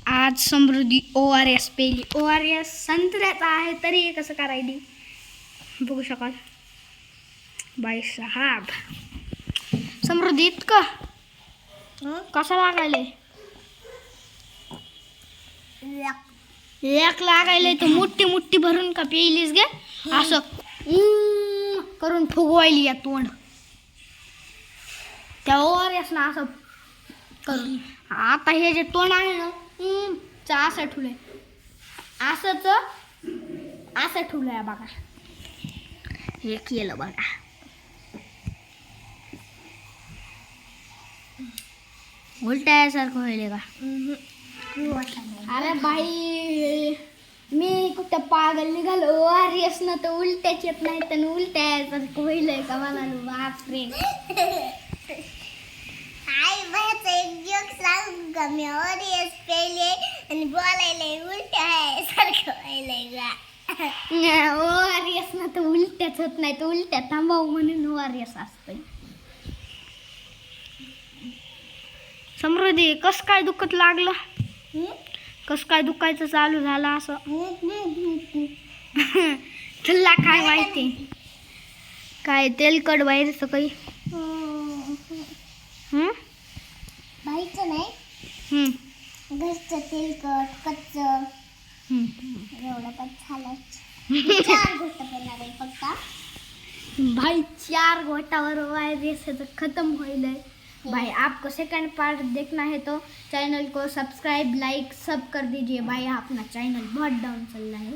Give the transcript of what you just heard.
आज समृद्धी ORS पेली. ORS संत्र्याचा आहे तरी हे कसं करायली बघू शकाल बाई साहेब. समृद्धी इतकं कसं लागायले एक लागायले तर मोठी मोठी भरून का पेलीस गे असं करून फुगवायली या तोंड त्या ORS ना असं करून. आता हे जे तोंड आहे ना असं ठुलंय असंच असं ठुलंय बघा हे केलं बघा. उलट्यासारखं व्हायले का अरे बाई मी कुठं पागल निघालो ORS ना तर उलट्याच येत नाही तर उलट्यासारखं व्हायलंय का मला बापरे. आई बस एक जोक सांग का मी ORS पेले आणि बोलायला उलट आहे सारखं व्हायलंय का. ORS ना तर उलट्याच होत नाही तर उलट्या थांबव म्हणून ORS असतंय. समृद्धी कस काय दुखत लागलं कस काय दुखायचं चालू झालं असं तुला काय माहिती काय तेलकट बाहेरचं काही माहिती नाही घरचं तेलकट कच्च एवढं पण झालं 4 गोष्ट करणार आहे फक्त भाई 4 घोटावर वायरस खत्म होईल है भाई. आपको सेकंड पार्ट देखना है तो चैनल को सब्सक्राइब लाइक सब कर दीजिए भाई. अपना चैनल बहुत डाउन चल रहा है.